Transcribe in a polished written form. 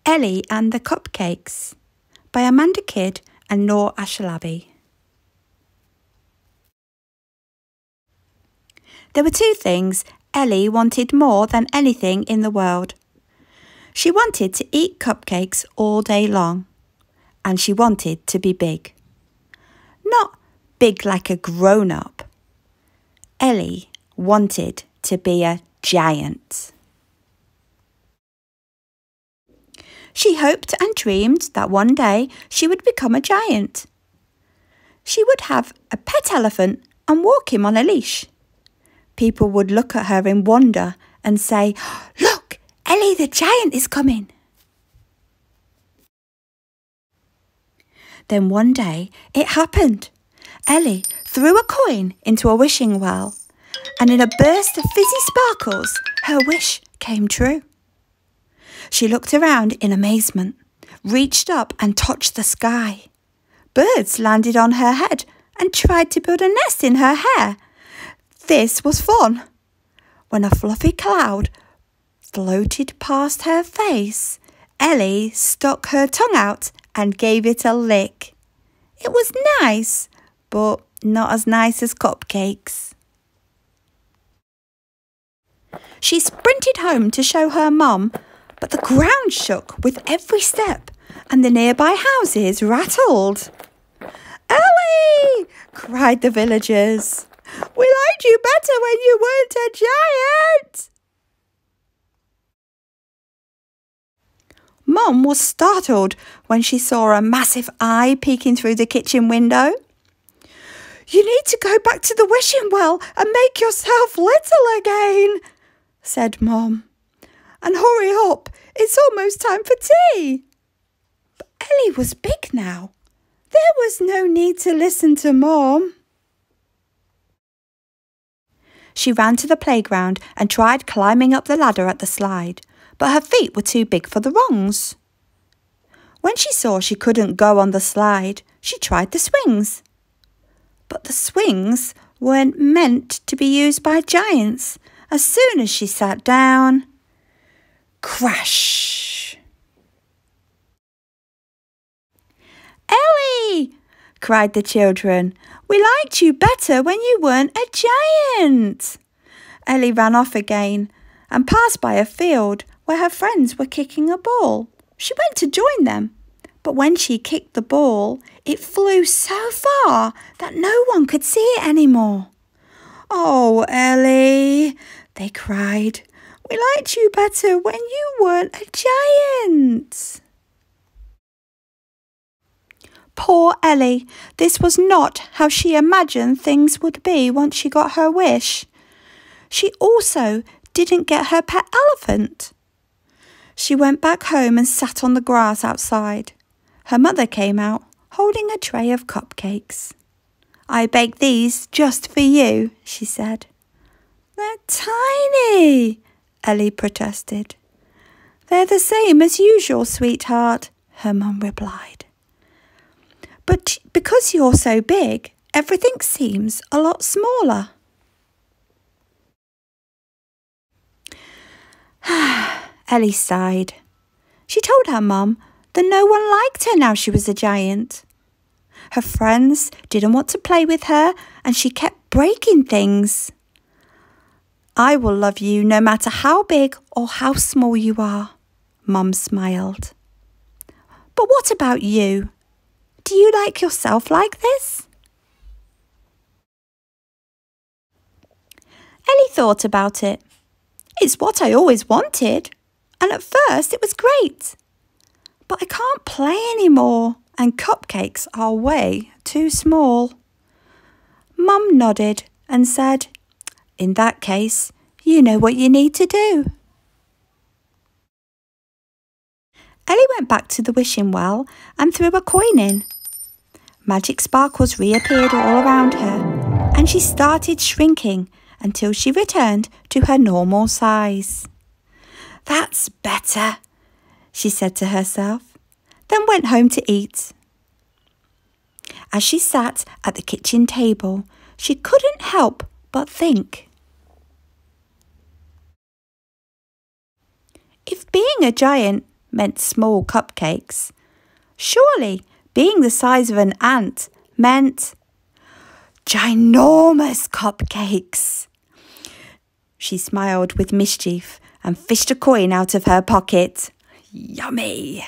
Ellie and the Cupcakes by Amanda Kidd and Noor Ashalabi. There were two things Ellie wanted more than anything in the world. She wanted to eat cupcakes all day long, and she wanted to be big. Not big like a grown-up. Ellie wanted to be a giant. She hoped and dreamed that one day she would become a giant. She would have a pet elephant and walk him on a leash. People would look at her in wonder and say, "Look, Ellie the giant is coming." Then one day it happened. Ellie threw a coin into a wishing well, and in a burst of fizzy sparkles, her wish came true. She looked around in amazement, reached up and touched the sky. Birds landed on her head and tried to build a nest in her hair. This was fun. When a fluffy cloud floated past her face, Ellie stuck her tongue out and gave it a lick. It was nice, but not as nice as cupcakes. She sprinted home to show her mum, but the ground shook with every step and the nearby houses rattled. "Ellie!" cried the villagers. "We liked you better when you weren't a giant!" Mum was startled when she saw a massive eye peeking through the kitchen window. "You need to go back to the wishing well and make yourself little again," said Mum. "And hurry up, it's almost time for tea." But Ellie was big now. There was no need to listen to Mum. She ran to the playground and tried climbing up the ladder at the slide, but her feet were too big for the rungs. When she saw she couldn't go on the slide, she tried the swings. But the swings weren't meant to be used by giants. As soon as she sat down, crash! "Ellie!" cried the children. "We liked you better when you weren't a giant." Ellie ran off again and passed by a field where her friends were kicking a ball. She went to join them, but when she kicked the ball, it flew so far that no one could see it anymore. "Oh, Ellie," they cried, "we liked you better when you weren't a giant." Poor Ellie, this was not how she imagined things would be once she got her wish. She also didn't get her pet elephant. She went back home and sat on the grass outside. Her mother came out, holding a tray of cupcakes. "I baked these just for you," she said. "They're tiny," Ellie protested. "They're the same as usual, sweetheart," her mum replied. "But because you're so big, everything seems a lot smaller." Ellie sighed. She told her mum that no one liked her now she was a giant. Her friends didn't want to play with her and she kept breaking things. "I will love you no matter how big or how small you are," Mum smiled. "But what about you? Do you like yourself like this?" Ellie thought about it. "It's what I always wanted, and at first it was great. But I can't play anymore, and cupcakes are way too small." Mum nodded and said, "In that case, you know what you need to do." Ellie went back to the wishing well and threw a coin in. Magic sparkles reappeared all around her, and she started shrinking until she returned to her normal size. "That's better," she said to herself, then went home to eat. As she sat at the kitchen table, she couldn't help but think. If being a giant meant small cupcakes. Surely being the size of an ant meant ginormous cupcakes. She smiled with mischief and fished a coin out of her pocket. Yummy!